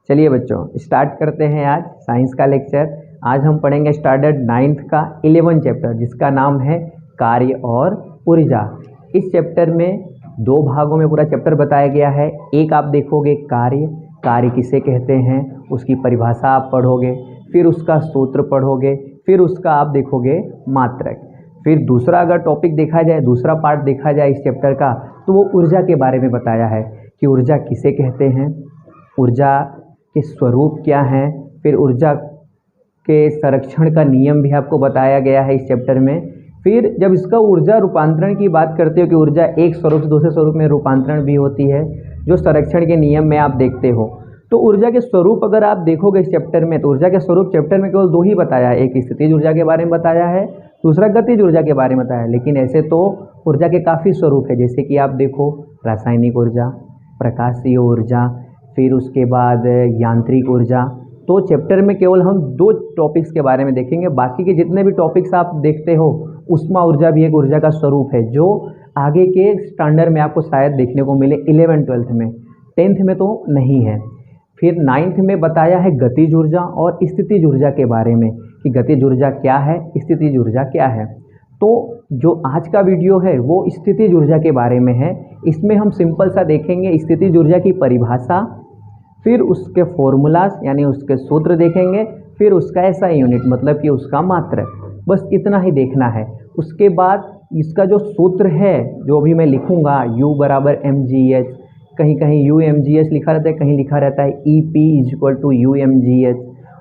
चलिए बच्चों स्टार्ट करते हैं आज साइंस का लेक्चर। आज हम पढ़ेंगे स्टैंडर्ड 9th का 11 चैप्टर जिसका नाम है कार्य और ऊर्जा। इस चैप्टर में दो भागों में पूरा चैप्टर बताया गया है। एक आप देखोगे कार्य किसे कहते हैं, उसकी परिभाषा आप पढ़ोगे, फिर उसका सूत्र पढ़ोगे, फिर उसका आप देखोगे मात्रक। फिर दूसरा अगर टॉपिक देखा जाए, दूसरा पार्ट देखा जाए इस चैप्टर का, तो वो ऊर्जा के बारे में बताया है कि ऊर्जा किसे कहते हैं, ऊर्जा के स्वरूप क्या हैं, फिर ऊर्जा के संरक्षण का नियम भी आपको बताया गया है इस चैप्टर में। फिर जब इसका ऊर्जा रूपांतरण की बात करते हो कि ऊर्जा एक स्वरूप से दूसरे स्वरूप में रूपांतरण भी होती है, जो संरक्षण के नियम में आप देखते हो। तो ऊर्जा के स्वरूप अगर आप देखोगे इस चैप्टर में, तो ऊर्जा के स्वरूप चैप्टर में केवल दो ही बताया है। एक स्थितिज ऊर्जा के बारे में बताया है, दूसरा गतिज ऊर्जा के बारे में बताया है। लेकिन ऐसे तो ऊर्जा के काफ़ी स्वरूप है, जैसे कि आप देखो रासायनिक ऊर्जा, प्रकाशीय ऊर्जा, फिर उसके बाद यांत्रिक ऊर्जा। तो चैप्टर में केवल हम दो टॉपिक्स के बारे में देखेंगे, बाकी के जितने भी टॉपिक्स आप देखते हो उष्मा ऊर्जा भी एक ऊर्जा का स्वरूप है, जो आगे के स्टैंडर्ड में आपको शायद देखने को मिले 11th-12th में, 10th में तो नहीं है। फिर 9th में बताया है गतिज ऊर्जा और स्थितिज ऊर्जा के बारे में कि गतिज ऊर्जा क्या है, स्थितिज ऊर्जा क्या है। तो जो आज का वीडियो है वो स्थितिज ऊर्जा के बारे में है। इसमें हम सिंपल सा देखेंगे स्थितिज ऊर्जा की परिभाषा, फिर उसके फॉर्मूलाज यानी उसके सूत्र देखेंगे, फिर उसका SI यूनिट मतलब कि उसका मात्रक, बस इतना ही देखना है। उसके बाद इसका जो सूत्र है जो भी मैं लिखूंगा U बराबर mgh, कहीं कहीं Umgh लिखा रहता है, कहीं लिखा रहता है EP = Umgh।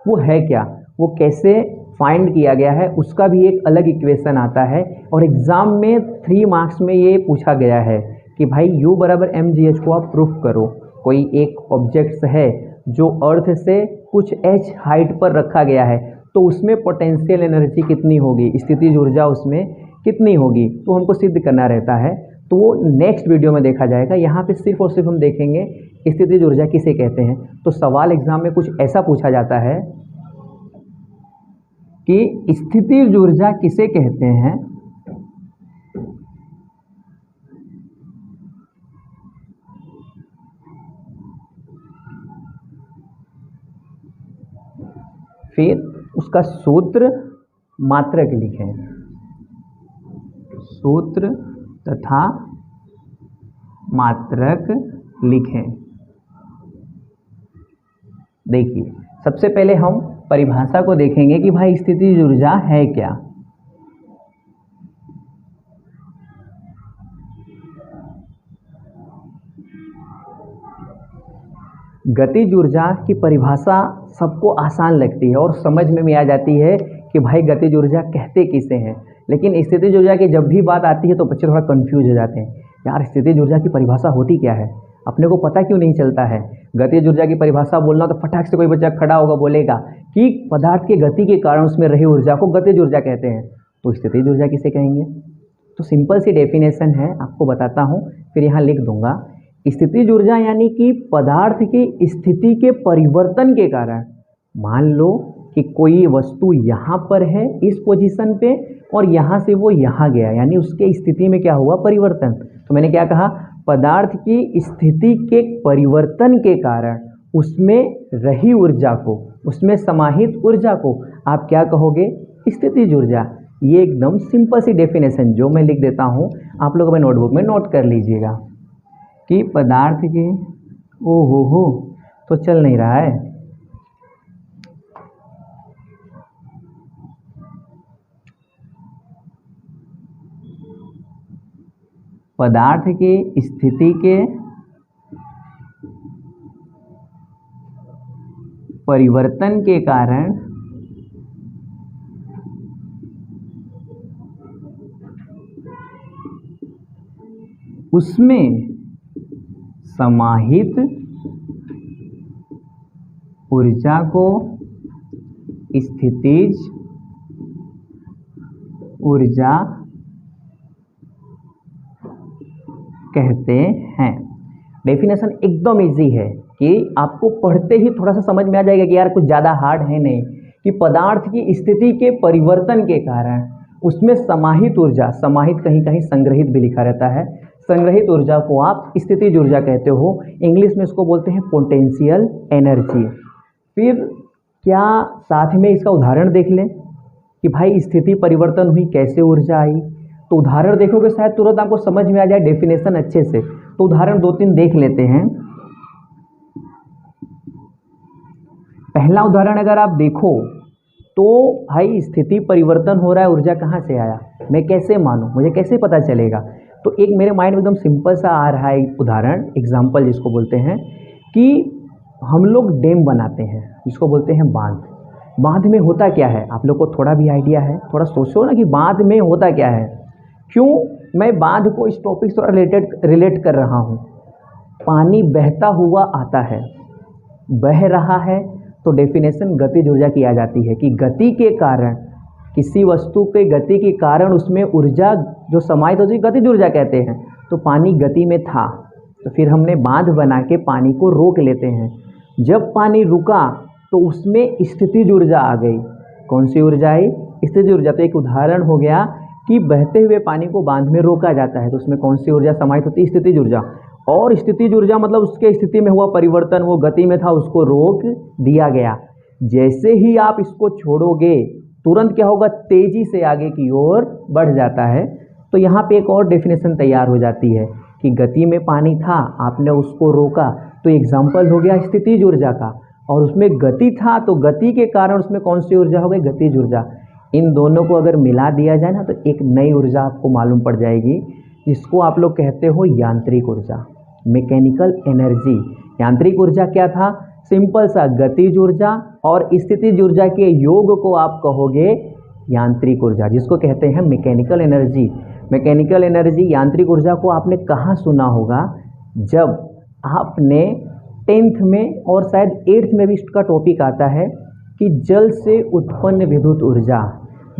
वो है क्या, वो कैसे फाइंड किया गया है, उसका भी एक अलग इक्वेशन आता है। और एग्ज़ाम में 3 मार्क्स में ये पूछा गया है कि भाई U बराबर mgh को आप प्रूफ करो। कोई एक ऑब्जेक्ट्स है जो अर्थ से कुछ h हाइट पर रखा गया है, तो उसमें पोटेंशियल एनर्जी कितनी होगी, स्थितिज ऊर्जा उसमें कितनी होगी, तो हमको सिद्ध करना रहता है। तो वो नेक्स्ट वीडियो में देखा जाएगा। यहाँ पे सिर्फ और सिर्फ हम देखेंगे स्थितिज ऊर्जा किसे कहते हैं। तो सवाल एग्जाम में कुछ ऐसा पूछा जाता है कि स्थितिज ऊर्जा किसे कहते हैं, फिर उसका सूत्र मात्रक लिखें, सूत्र तथा मात्रक लिखें। देखिए सबसे पहले हम परिभाषा को देखेंगे कि भाई स्थितिज ऊर्जा है क्या। गतिज ऊर्जा की परिभाषा सबको आसान लगती है और समझ में भी आ जाती है कि भाई गतिज ऊर्जा कहते किसे हैं। लेकिन स्थितिज ऊर्जा की जब भी बात आती है तो बच्चे थोड़ा कंफ्यूज हो जाते हैं, यार स्थितिज ऊर्जा की परिभाषा होती क्या है, अपने को पता क्यों नहीं चलता है। गतिज ऊर्जा की परिभाषा बोलना तो फटाक से कोई बच्चा खड़ा होगा बोलेगा कि पदार्थ के गति के कारण उसमें रही ऊर्जा को गतिज ऊर्जा कहते हैं। तो स्थितिज ऊर्जा किसे कहेंगे, तो सिंपल सी डेफिनेशन है, आपको बताता हूँ, फिर यहाँ लिख दूंगा। स्थितिज ऊर्जा यानी कि पदार्थ की स्थिति के परिवर्तन के कारण, मान लो कि कोई वस्तु यहाँ पर है इस पोजीशन पे और यहाँ से वो यहाँ गया, यानी उसके स्थिति में क्या हुआ, परिवर्तन। तो मैंने क्या कहा, पदार्थ की स्थिति के परिवर्तन के कारण उसमें रही ऊर्जा को, उसमें समाहित ऊर्जा को आप क्या कहोगे, स्थितिज ऊर्जा। ये एकदम सिंपल सी डेफिनेशन जो मैं लिख देता हूँ, आप लोग अपने नोटबुक में नोट कर लीजिएगा कि पदार्थ के हो तो चल नहीं रहा है, पदार्थ की स्थिति के परिवर्तन के कारण उसमें समाहित ऊर्जा को स्थितिज ऊर्जा कहते हैं। डेफिनेशन एकदम इजी है कि आपको पढ़ते ही थोड़ा सा समझ में आ जाएगा कि यार कुछ ज़्यादा हार्ड है नहीं, कि पदार्थ की स्थिति के परिवर्तन के कारण उसमें समाहित ऊर्जा, समाहित कहीं कहीं संग्रहित भी लिखा रहता है, संग्रहित ऊर्जा को आप स्थितिज ऊर्जा कहते हो, इंग्लिश में इसको बोलते हैं पोटेंशियल एनर्जी। फिर क्या साथ में इसका उदाहरण देख लें कि भाई स्थिति परिवर्तन हुई, कैसे ऊर्जा आई। तो उदाहरण देखोगे शायद तुरंत आपको समझ में आ जाए डेफिनेशन अच्छे से। तो उदाहरण 2-3 देख लेते हैं। पहला उदाहरण अगर आप देखो तो भाई स्थिति परिवर्तन हो रहा है, ऊर्जा कहाँ से आया, मैं कैसे मानूं, मुझे कैसे पता चलेगा। तो एक मेरे माइंड में एकदम सिंपल सा आ रहा है उदाहरण, एग्जाम्पल जिसको बोलते हैं कि हम लोग डैम बनाते हैं, जिसको बोलते हैं बांध। बांध में होता क्या है, आप लोग को थोड़ा भी आइडिया है? थोड़ा सोचो ना कि बांध में होता क्या है। क्यों मैं बांध को इस टॉपिक से रिलेट कर रहा हूँ। पानी बहता हुआ आता है, बह रहा है, तो डेफिनेशन गतिज ऊर्जा की आ जाती है कि गति के कारण, किसी वस्तु के गति के कारण उसमें ऊर्जा जो समाहित होती है गतिज ऊर्जा कहते हैं। तो पानी गति में था, तो फिर हमने बांध बना के पानी को रोक लेते हैं। जब पानी रुका तो उसमें स्थितिज ऊर्जा आ गई। कौन सी ऊर्जा आई? स्थितिज ऊर्जा। तो एक उदाहरण हो गया कि बहते हुए पानी को बांध में रोका जाता है, तो उसमें कौन सी ऊर्जा समाहित होती है? स्थितिज ऊर्जा। और स्थितिज ऊर्जा मतलब उसके स्थिति में हुआ परिवर्तन, वो गति में था उसको रोक दिया गया। जैसे ही आप इसको छोड़ोगे तुरंत क्या होगा, तेजी से आगे की ओर बढ़ जाता है। तो यहाँ पे एक और डेफिनेशन तैयार हो जाती है कि गति में पानी था, आपने उसको रोका, तो एग्जाम्पल हो गया स्थितिज ऊर्जा का। और उसमें गति था, तो गति के कारण उसमें कौन सी ऊर्जा हो गई? गतिज ऊर्जा। इन दोनों को अगर मिला दिया जाए ना तो एक नई ऊर्जा आपको मालूम पड़ जाएगी, जिसको आप लोग कहते हो यांत्रिक ऊर्जा, मैकेनिकल एनर्जी। यांत्रिक ऊर्जा क्या था? सिंपल सा, गतिज ऊर्जा और स्थितिज ऊर्जा के योग को आप कहोगे यांत्रिक ऊर्जा, जिसको कहते हैं मैकेनिकल एनर्जी। मैकेनिकल एनर्जी, यांत्रिक ऊर्जा को आपने कहाँ सुना होगा? जब आपने 10th में और शायद 8th में भी इसका टॉपिक आता है कि जल से उत्पन्न विद्युत ऊर्जा।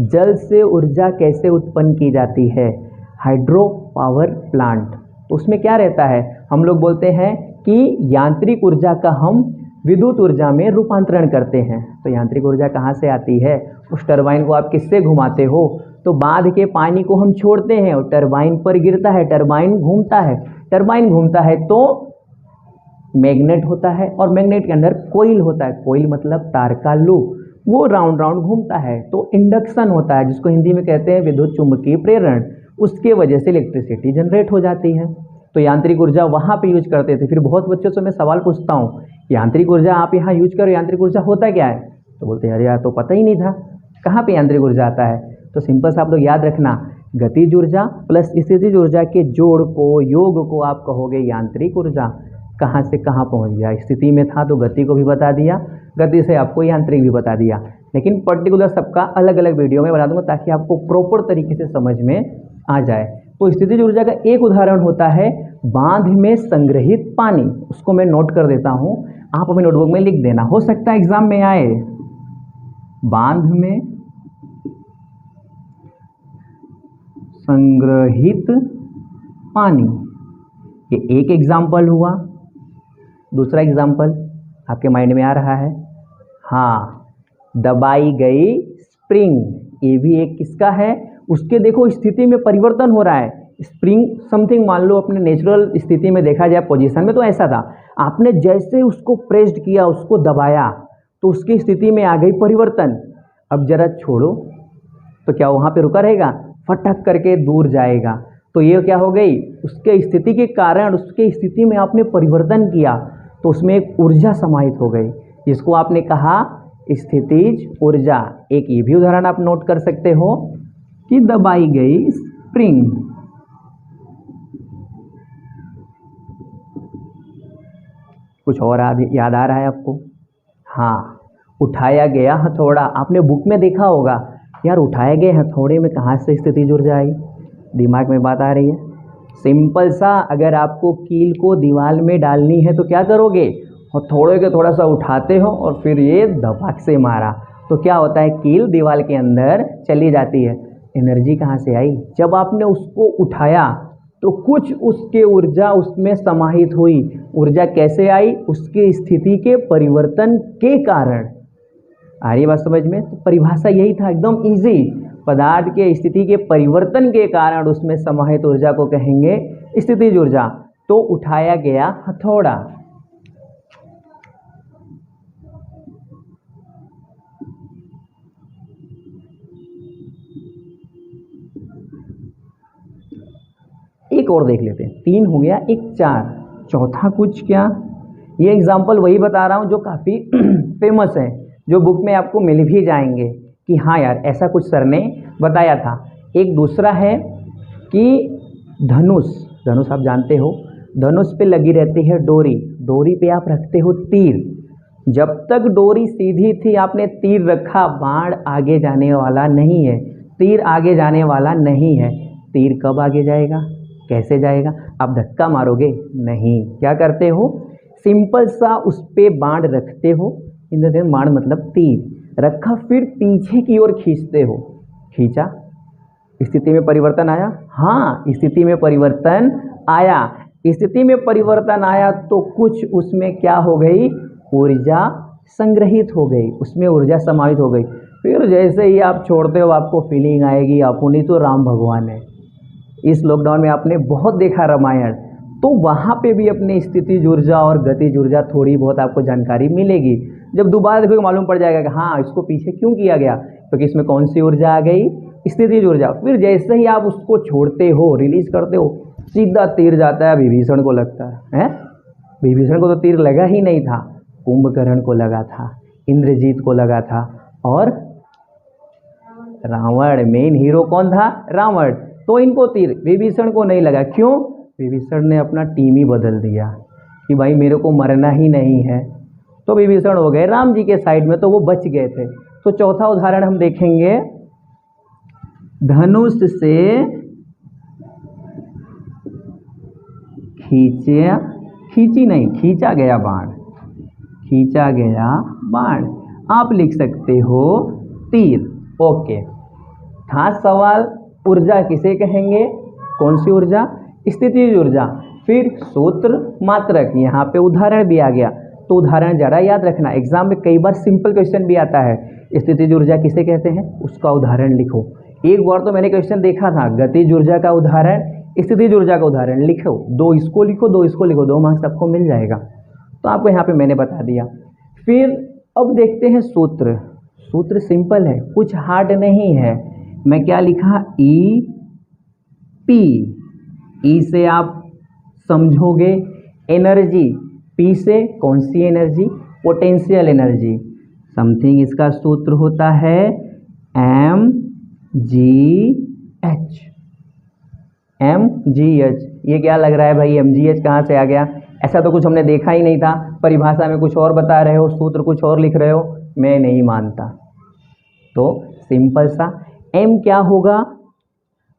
जल से ऊर्जा कैसे उत्पन्न की जाती है? Hydro power plant. तो उसमें क्या रहता है, हम लोग बोलते हैं कि यांत्रिक ऊर्जा का हम विद्युत ऊर्जा में रूपांतरण करते हैं। तो यांत्रिक ऊर्जा कहाँ से आती है? उस टरबाइन को आप किससे घुमाते हो? तो बांध के पानी को हम छोड़ते हैं और टरबाइन पर गिरता है, टरबाइन घूमता है। टरबाइन घूमता है तो मैग्नेट होता है, और मैग्नेट के अंदर कोइल होता है। कोइल मतलब तार का लूप, वो राउंड राउंड घूमता है। तो इंडक्शन होता है, जिसको हिंदी में कहते हैं विद्युत चुम्बकीय प्रेरण। उसके वजह से इलेक्ट्रिसिटी जनरेट हो जाती है। तो यांत्रिक ऊर्जा वहाँ पे यूज करते थे। फिर बहुत बच्चों से मैं सवाल पूछता हूँ, यांत्रिक ऊर्जा आप यहाँ यूज करो, यांत्रिक ऊर्जा होता क्या है? तो बोलते हैं अरे यार तो पता ही नहीं था, कहाँ पे यांत्रिक ऊर्जा आता है? तो सिंपल सा आप लोग याद रखना, गतिज ऊर्जा प्लस स्थितिज ऊर्जा के जोड़ को, योग को आप कहोगे यांत्रिक ऊर्जा। कहाँ से कहाँ पहुँच गया? स्थिति में था तो गति को भी बता दिया, गति से आपको यांत्रिक भी बता दिया। लेकिन पर्टिकुलर सबका अलग अलग वीडियो में बता दूंगा ताकि आपको प्रॉपर तरीके से समझ में आ जाए। तो स्थितिज ऊर्जा का एक उदाहरण होता है बांध में संग्रहित पानी। उसको मैं नोट कर देता हूँ, आप अपने नोटबुक में लिख देना, हो सकता है एग्जाम में आए। बांध में संग्रहित पानी, ये एक एग्जाम्पल हुआ। दूसरा एग्जाम्पल आपके माइंड में आ रहा है? हाँ, दबाई गई स्प्रिंग, ये भी एक किसका है? उसके देखो स्थिति में परिवर्तन हो रहा है। स्प्रिंग समथिंग मान लो अपने नेचुरल स्थिति में देखा जाए पोजीशन में तो ऐसा था, आपने जैसे उसको प्रेस्ड किया, उसको दबाया तो उसकी स्थिति में आ गई परिवर्तन। अब जरा छोड़ो तो क्या वहाँ पे रुका रहेगा? फटक करके दूर जाएगा। तो ये क्या हो गई? उसके स्थिति के कारण उसके स्थिति में आपने परिवर्तन किया तो उसमें एक ऊर्जा समाहित हो गई, जिसको आपने कहा स्थितिज ऊर्जा। एक ये भी उदाहरण आप नोट कर सकते हो कि दबाई गई स्प्रिंग। कुछ और याद आ रहा है आपको? हाँ, उठाया गया हथौड़ा। आपने बुक में देखा होगा यार, उठाए गए हथौड़े में कहाँ से स्थितिज ऊर्जा आई? दिमाग में बात आ रही है? सिंपल सा, अगर आपको कील को दीवार में डालनी है तो क्या करोगे? हथौड़े के थोड़ा सा उठाते हो और फिर ये धपाक से मारा तो क्या होता है? कील दीवार के अंदर चली जाती है। एनर्जी कहाँ से आई? जब आपने उसको उठाया तो कुछ उसके ऊर्जा उसमें समाहित हुई। ऊर्जा कैसे आई? उसकी स्थिति के परिवर्तन के कारण। आ रही बात समझ में? तो परिभाषा यही था, एकदम इजी। पदार्थ के स्थिति के परिवर्तन के कारण उसमें समाहित ऊर्जा को कहेंगे स्थितिज ऊर्जा। तो उठाया गया हथौड़ा, एक और देख लेते हैं, 3 हो गया, एक 4, चौथा कुछ क्या, ये एग्जाम्पल वही बता रहा हूँ जो काफ़ी फेमस है, जो बुक में आपको मिल भी जाएंगे कि हाँ यार ऐसा कुछ सर ने बताया था। एक दूसरा है कि धनुष, धनुष आप जानते हो, धनुष पे लगी रहती है डोरी, डोरी पे आप रखते हो तीर, जब तक डोरी सीधी थी आपने तीर रखा, बाण आगे जाने वाला नहीं है, तीर आगे जाने वाला नहीं है। तीर कब आगे जाएगा, कैसे जाएगा, आप धक्का मारोगे नहीं, क्या करते हो, सिंपल सा उस पे बाण रखते हो, इन द सेंस बाण मतलब तीर रखा, फिर पीछे की ओर खींचते हो, खींचा, स्थिति में परिवर्तन आया, हाँ स्थिति में परिवर्तन आया, स्थिति में परिवर्तन आया तो कुछ उसमें क्या हो गई, ऊर्जा संग्रहित हो गई, उसमें ऊर्जा समाहित हो गई। फिर जैसे ही आप छोड़ते हो आपको फीलिंग आएगी अपनी तो राम भगवान है। इस लॉकडाउन में आपने बहुत देखा रामायण, तो वहाँ पे भी अपनी स्थितिज ऊर्जा और गतिज ऊर्जा थोड़ी बहुत आपको जानकारी मिलेगी। जब दोबारा देखोगे मालूम पड़ जाएगा कि हाँ इसको पीछे क्यों किया गया, क्योंकि इसमें कौन सी ऊर्जा आ गई, स्थितिज ऊर्जा। फिर जैसे ही आप उसको छोड़ते हो, रिलीज करते हो, सीधा तीर जाता है विभीषण को लगता है। विभीषण को तो तीर लगा ही नहीं था, कुंभकर्ण को लगा था, इंद्रजीत को लगा था, और रावण, मेन हीरो कौन था, रावण, तो इनको तीर, विभीषण को नहीं लगा। क्यों, विभीषण ने अपना टीम ही बदल दिया कि भाई मेरे को मरना ही नहीं है, तो विभीषण हो गए राम जी के साइड में, तो वो बच गए थे। तो चौथा उदाहरण हम देखेंगे, धनुष से खींचा गया बाण, खींचा गया बाण, आप लिख सकते हो तीर। ओके, था सवाल ऊर्जा किसे कहेंगे, कौन सी ऊर्जा, स्थितिज ऊर्जा। फिर सूत्र मात्रक, यहाँ पे उदाहरण भी आ गया, तो उदाहरण जरा याद रखना, एग्जाम में कई बार सिंपल क्वेश्चन भी आता है, स्थितिज ऊर्जा किसे कहते हैं उसका उदाहरण लिखो। एक बार तो मैंने क्वेश्चन देखा था, गतिज ऊर्जा का उदाहरण, स्थितिज ऊर्जा का उदाहरण लिखो, 2 इसको लिखो 2 इसको लिखो, 2 मार्क्स आपको मिल जाएगा। तो आपको यहाँ पे मैंने बता दिया। फिर अब देखते हैं सूत्र, सूत्र सिंपल है, कुछ हार्ड नहीं है। मैं क्या लिखा, ई पी, ई से आप समझोगे एनर्जी, पी से कौन सी एनर्जी, पोटेंशियल एनर्जी, समथिंग, इसका सूत्र होता है M G H, M G H. ये क्या लग रहा है भाई, एम जी एच कहाँ से आ गया, ऐसा तो कुछ हमने देखा ही नहीं था, परिभाषा में कुछ और बता रहे हो, सूत्र कुछ और लिख रहे हो, मैं नहीं मानता। तो सिंपल सा एम क्या होगा,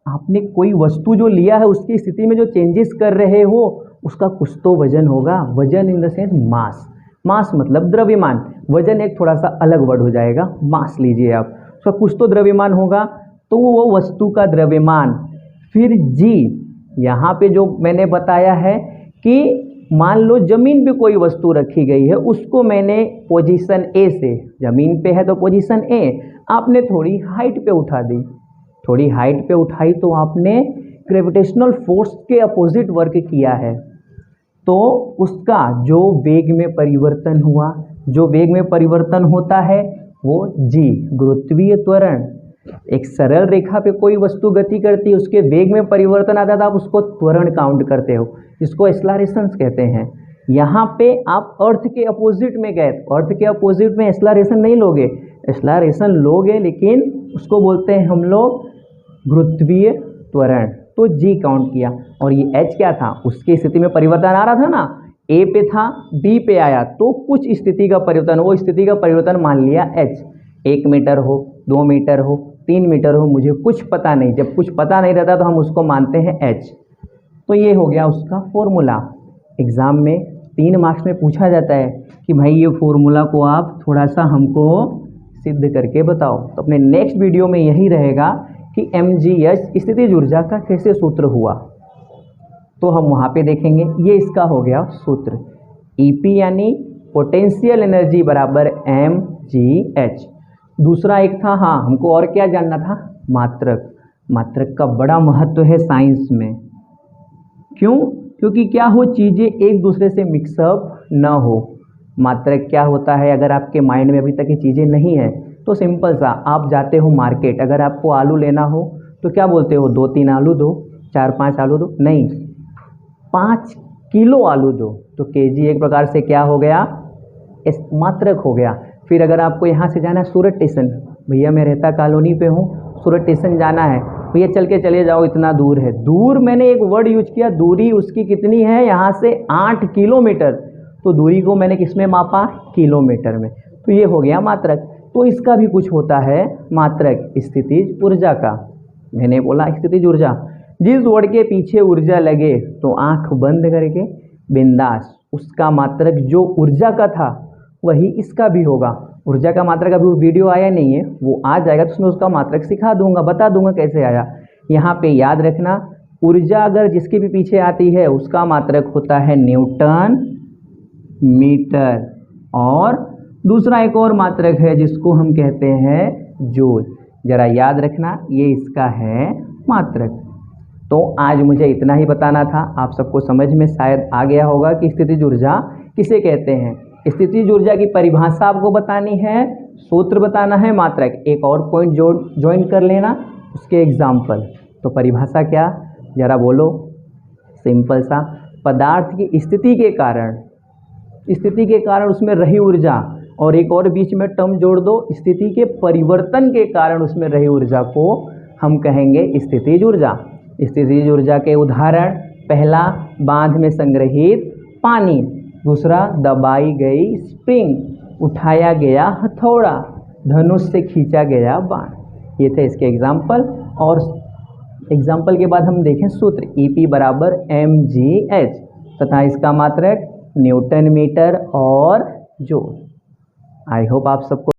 आपने कोई वस्तु जो लिया है उसकी स्थिति में जो चेंजेस कर रहे हो उसका कुछ तो वजन होगा, वजन इन द सेंस मास, मास मतलब द्रव्यमान, वजन एक थोड़ा सा अलग वर्ड हो जाएगा, मास लीजिए आप, उसका कुछ तो द्रव्यमान होगा, तो वो वस्तु का द्रव्यमान। फिर जी, यहाँ पे जो मैंने बताया है कि मान लो जमीन पे कोई वस्तु रखी गई है, उसको मैंने पोजीशन ए से, जमीन पे है तो पोजीशन ए, आपने थोड़ी हाइट पे उठा दी, थोड़ी हाइट पे उठाई तो आपने ग्रेविटेशनल फोर्स के अपोजिट वर्क किया है, तो उसका जो वेग में परिवर्तन हुआ, जो वेग में परिवर्तन होता है वो जी, गुरुत्वीय त्वरण। एक सरल रेखा पे कोई वस्तु गति करती है, उसके वेग में परिवर्तन आता है, आप उसको त्वरण काउंट करते हो, जिसको एक्सलरेशंस कहते हैं। यहाँ पे आप अर्थ के अपोजिट में गए, अर्थ के अपोजिट में एक्सलरेशन नहीं लोगे, एक्सलरेशन लोगे लेकिन उसको बोलते हैं हम लोग गुरुत्वीय त्वरण, तो जी काउंट किया। और ये एच क्या था, उसकी स्थिति में परिवर्तन आ रहा था ना, ए पे था बी पे आया, तो कुछ स्थिति का परिवर्तन, वो स्थिति का परिवर्तन मान लिया एच, 1 मीटर हो, 2 मीटर हो, 3 मीटर हो, मुझे कुछ पता नहीं, जब कुछ पता नहीं रहता तो हम उसको मानते हैं एच। तो ये हो गया उसका फॉर्मूला। एग्ज़ाम में 3 मार्क्स में पूछा जाता है कि भाई ये फॉर्मूला को आप थोड़ा सा हमको सिद्ध करके बताओ। तो अपने नेक्स्ट वीडियो में यही रहेगा कि mgh स्थितिज ऊर्जा का कैसे सूत्र हुआ, तो हम वहाँ पे देखेंगे। ये इसका हो गया सूत्र, EP यानी पोटेंशियल एनर्जी बराबर mgh। दूसरा एक था, हाँ हमको और क्या जानना था, मात्रक। मात्रक का बड़ा महत्व है साइंस में। क्यों? क्योंकि क्या हो, चीज़ें एक दूसरे से मिक्सअप ना हो। मात्रक क्या होता है, अगर आपके माइंड में अभी तक ये चीज़ें नहीं है तो सिंपल सा, आप जाते हो मार्केट, अगर आपको आलू लेना हो तो क्या बोलते हो, 2-3 आलू दो, 4-5 आलू दो, नहीं 5 किलो आलू दो। तो केजी एक प्रकार से क्या हो गया, इस मात्रक हो गया। फिर अगर आपको यहाँ से जाना है सूरत स्टेशन, भैया मैं रहता कॉलोनी पे हूँ, सूरत स्टेशन जाना है, भैया चल के चले जाओ, इतना दूर है। दूर मैंने एक वर्ड यूज किया, दूरी उसकी कितनी है, यहाँ से 8 किलोमीटर। तो दूरी को मैंने किस में मापा, किलोमीटर में। तो ये हो गया मात्रक। तो इसका भी कुछ होता है मात्रक, स्थितिज ऊर्जा का। मैंने बोला स्थितिज ऊर्जा, जिस वर्ड के पीछे ऊर्जा लगे तो आंख बंद करके बिंदास उसका मात्रक जो ऊर्जा का था वही इसका भी होगा। ऊर्जा का मात्रक अभी वो वीडियो आया नहीं है, वो आ जाएगा तो उसमें उसका मात्रक सिखा दूंगा, बता दूंगा कैसे आया। यहाँ पे याद रखना, ऊर्जा अगर जिसके भी पीछे आती है उसका मात्रक होता है न्यूटन मीटर, और दूसरा एक और मात्रक है जिसको हम कहते हैं जूल। जरा याद रखना, ये इसका है मात्रक। तो आज मुझे इतना ही बताना था, आप सबको समझ में शायद आ गया होगा कि स्थितिज ऊर्जा किसे कहते हैं। स्थितिज ऊर्जा की परिभाषा आपको बतानी है, सूत्र बताना है, मात्रक। एक और पॉइंट ज्वाइन कर लेना, उसके एग्जाम्पल। तो परिभाषा क्या, जरा बोलो। सिंपल सा, पदार्थ की स्थिति के कारण उसमें रही ऊर्जा, और एक और बीच में टर्म जोड़ दो, स्थिति के परिवर्तन के कारण उसमें रही ऊर्जा को हम कहेंगे स्थितिज ऊर्जा। स्थितिज ऊर्जा के उदाहरण, पहला बांध में संग्रहित पानी, दूसरा दबाई गई स्प्रिंग, उठाया गया हथौड़ा, धनुष से खींचा गया बाण। ये थे इसके एग्जाम्पल। और एग्जाम्पल के बाद हम देखें सूत्र, EP बराबर mgh, तथा इसका मात्रक न्यूटन मीटर और जूल। आई होप आप सबको